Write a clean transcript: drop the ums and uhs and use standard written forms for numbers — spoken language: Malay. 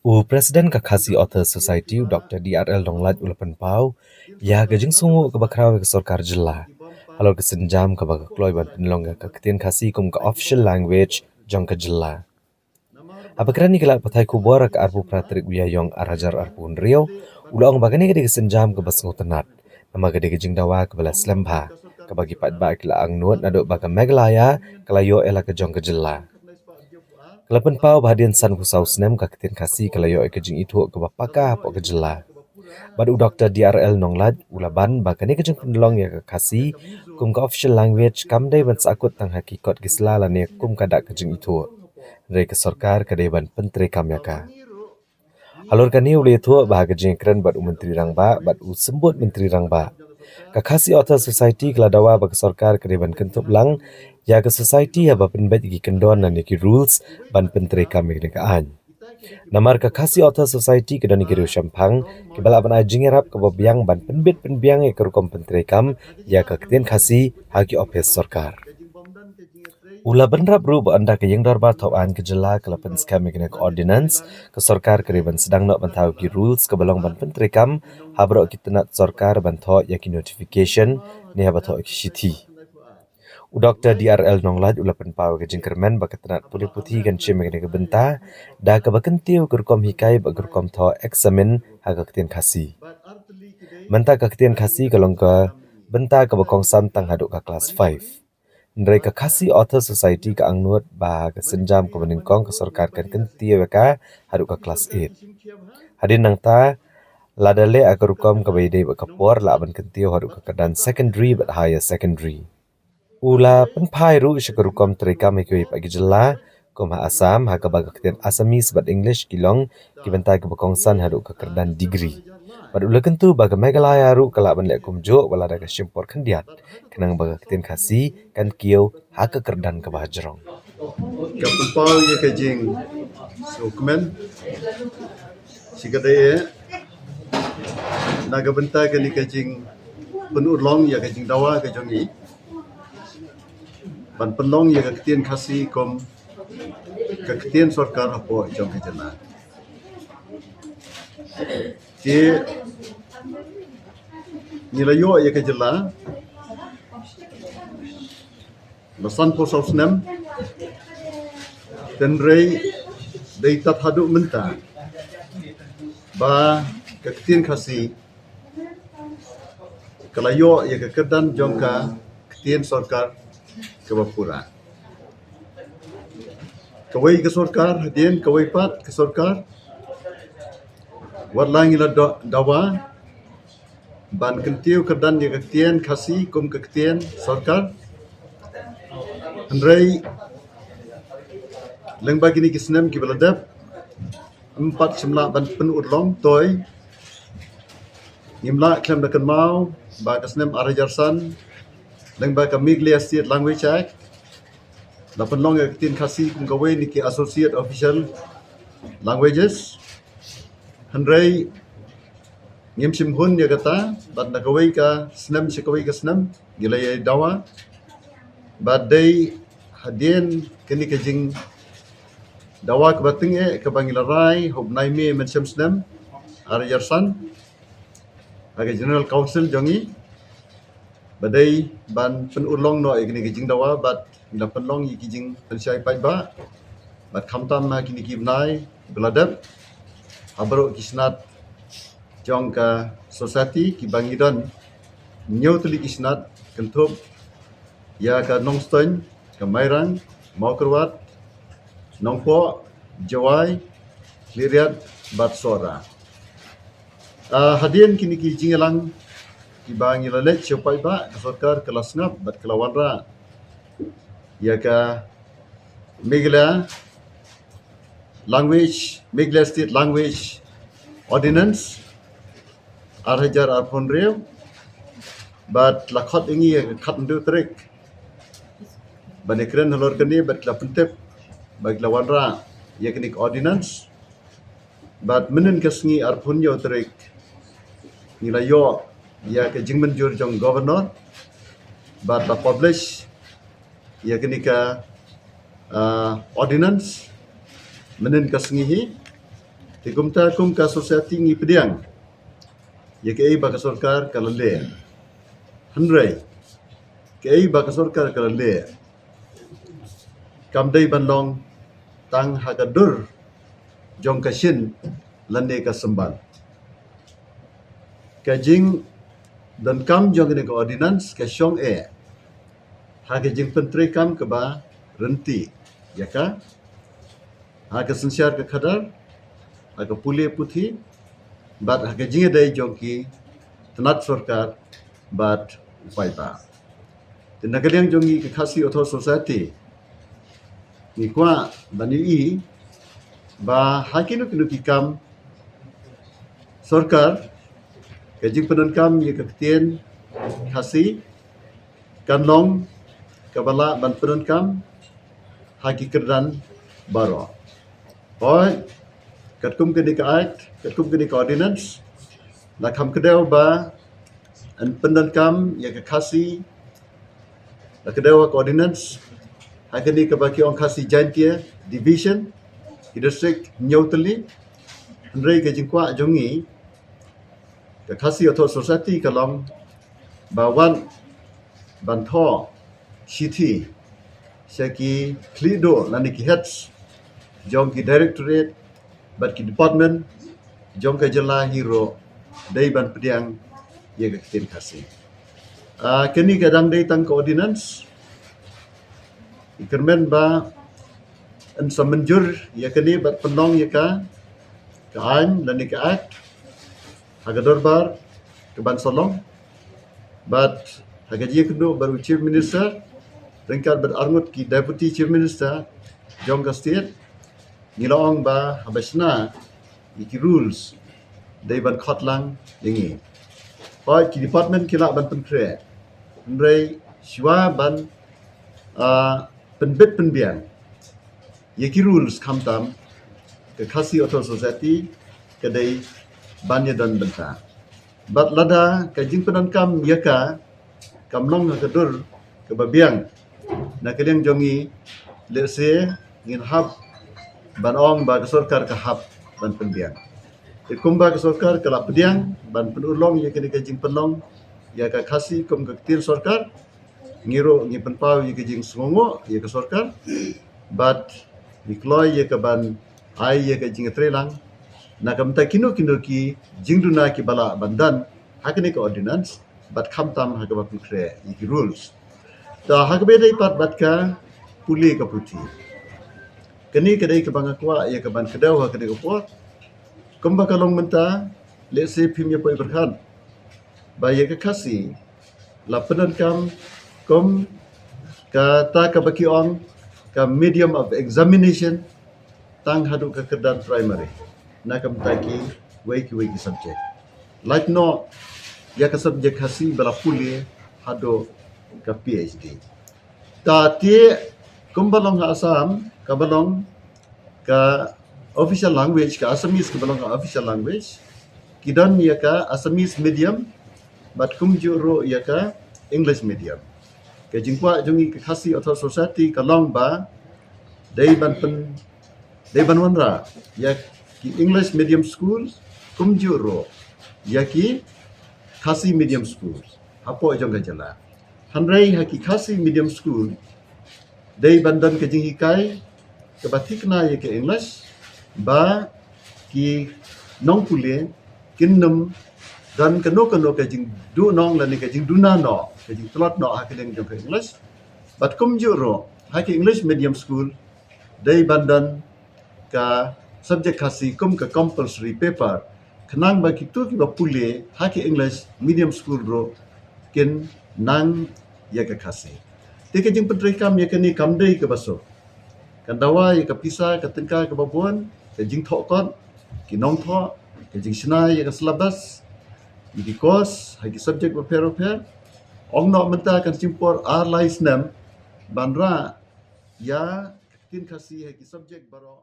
Presiden Kakasi Author Society Dr. DRL Donglat Ulapan Pau, ya gajeng sungu ke bakraw ke sorkar jela. Halo kesenjam ke baka kloy ban penlong ke ketien kasi kum ke official language jong ke jela. Apakran ni kelak patai kubor ke arpu pratrik wiya yong arajar arpu unrio, ulang bagani ke kesenjam ke basngu tenat. Nama gede gajeng dawa ke balas lembha, ke bagi pat ba ke ang nuat naduk baka meglaya kelayo ela ke jong ke jela. Kalapan pau bahadian san pusau senem ka ketien kasi kalayo ekejing itu ke bapaka pok kejela. Badu Dr. DRL Nonglat ulaban bakani kejing pendolong ya ke kasi kum ka official language kamdai ban sakut tang hakikot gisla lane kum kada kejing itu. Dari ke sorkar kadai ban pentre kamyaka. Halor kani ule itu bah kejing keren badu menteri rangba badu sembut menteri rangba. Kakasi Author Society keladawa bagi sorkar kedeban kentup lang, ya ke society ya bapen bet igi kendon dan iki rules ban pentre kami kedekaan. Namar Kakasi Author Society kedon igi syampang, kebala ban ajing erap ke babiang ban penbit penbiang ya kerukom pentre kam, ya ke ketien kasi hagi opes sorkar. Ula benrap ru anda ke yang darbar tau an kejela kelapan skam kena ke ordinance ke sorkar keriban sedang nak bantau ki rules ke balong ban pentrekam habro kita nak sorkar bantau ya ki notification ni habato ki shiti. Dr. DRL Nonglat ula penpau ke jengkermen baka tenat pulih putih kan cem kena ke benta da ke bakentiu gerkom hikai bak gerkom tau examen haga ketien kasi. Menta ke ketien kasi kalong ke benta ke bakong samtang haduk ke kelas 5. Mereka kasih Author Society ke angnut bah ke senjam ke meningkong ke sorkar kan kentia weka haduk ke kelas 8. Hadin nang ta ladale agar rukom ke bayi ke kapor la aban kentia haduk ke kedan secondary but higher secondary. Ula penpai ru isya rukom terika mekoi pagi jela kum ha Asam ha ke baga ketian Assamese but English kilong kibentai ke bekongsan haduk ke kedan degree. Pada ula kentu baga Meghalaya ru kalak ban lek kum jo wala da ke simpor kendiat kenang baga ketien kasi kan kiau ha ke kerdan ke bahajrong. Kapal ye kajing dokumen sikadaya naga benta kani kajing penulong ya kajing dawa kajongi ban penlong ya ketien kasi kom ketien sorkar apo jong kajana ke nilayo ya kajala basan posau senem dan rei dai tat haduk menta ba ketien kasi kalayo ya kekedan jongka ketien sorkar ke bapura kawai ke sorkar hadien kawai pat ke sorkar warlang ila dawa ban kentiu kedan ya ketien kasi kum ketien sorkar andrei leng bagi ni kisnem ki beladap 4 semla ban penulong toy nimla klem dakan mau ba kisnem arajarsan leng ba kamiglia state language act la penlong ya ketien kasi kum kawai ni ki associate official languages andrei ngim simhun ya kata bat na kawai ka snem si kawai ka snem gilay dawa badai hadien kini kajing dawa ke bating ke bangilarai hob naime mensem snem arajarsan aga general council jongi badai ban penulong no kini kajing dawa bat ila penlong yi kajing pensiai pai ba bat khamtam ma kini kibnai beladap abro kisnat jong ka society ki bangidon nyau tuli kisnat kentup ya ka nongstoin ka mairang mau kerwat nongpo jawai liriat batsora hadien kini ki jingelang ki bangilalet chopai ba ka sorkar kelas ngap bat kelawanra ya ka Meghalaya language Meghalaya state language ordinance arhajar arponreu bat lakhot ingi khat ndu trek banekren halor kani bat la pentep bag lawanra yaknik ordinance bat menen kasngi arpunyo trek nilayo ya ke jingmen jur jong governor bat la publish yaknika ordinance menen kasngi hi Ti kumta kum ka society ngi pediang. Ya ke ba ka sarkar ka lale. Handrai. Ke ba ka sarkar ka lale. Kam dei bandong tang hagadur jong kashin lande ka sembal. Kajing dan kam jong ni ka ordinance ka syong ha kajing pentri kam ke ba renti ya ka ha ka sensiar ka khadar ha ka pule puthi bat ha kajing dai jong ki tenat sarkar bat upai ba. Tinagaliang jong ki khasi author society ni kwa bani i ba hakinu kinu kikam sarkar kajing penankam ye kaktian khasi kanlong kabala ban penankam haki kerdan baro boy katkum kini ka act katkum kini ka ordinance na kam kedau ba an penankam ye khasi na kedau ka ordinance hakini ka baki ong khasi jantia division di district Nyautali Andrei kajing kwa jongi ka khasi author society kalong bawan bantho city saki klido lani ki heads jong ki directorate bat ki department jong ka jela hero dai ban pediang ye ka tin khasi kini kadang dai tang ka ordinance ikermen ba an samenjur ye kini bat penong ye ka an lani ka act Hagador bar ke Ban Solong, but hagaji kendo baru Chief Minister, ringkat berangut ki Deputy Chief Minister, Jong State, ngilaong ba habasna iki rules dari ban khotlang yengi. Pai ki department kila ban penkre, ndrai shwa ban penbit penbian. Yeki rules kamtam ke khasi author society kedai banya dan benta. Bat lada kajing penankam yaka kamlong kadur kebabiang na kaliang jongi lese ngin hab banong ba sarkar ka hab ban penbiang. Ikumba ka sarkar kala pediang ban penulong ya kini kajing penong ya ka khasi kum ka tir sarkar ngiro ngi penpau ya kajing sungongo ya ka sarkar bat dikloy ya ka ban ai ya kajing trelang na kamta kino ki jingduna ki bala bandan hakini ka ordinance bat khamtam hakaba pikre iki rules ta hakabe dai pat bat ka puli ka puti kini kedai ka bangakwa ya ka ban kedau hakini ka pot kumba kalong menta let's say pimya poi berhan ba ya ka khasi lapanan kam kom ka ta ka baki on ka medium of examination tang hadu ka kedan primary na kam taki weki subject like no ya ka subject hasi bala puli hado ka PhD ta tie kumbalong ha asam ka balong ka official language ka Assamese ka balong ka official language kidan ya ka Assamese medium but kumjuro ya ka English medium ka jingkwa jungi ka khasi author society ka long ba dai ban wanra ya ki English medium schools kumjuro ya ki khasi medium schools apo jong gajala hanrai haki khasi medium school dai bandan ke jing hikai ke batikna ya ke English ba ki nong pule kinnum dan keno ke jing du nong lani ke jing duna no ke jing tlot no hakileng jong ke English but kumjuro haki English medium school dai bandan ka subject khasi kum ka compulsory paper kenang bagi tu ki pule haki English medium school ro kin nang ya ka khasi te ke jing pentri kam ya kani kam dei ke baso kan dawa ya ka pisa ka tengka ke babon ke jing thok kon ki nong tho ke jing sina ya ka syllabus di course haki subject pair ong no menta kan simpor ar lais nam banra ya tin khasi haki subject baro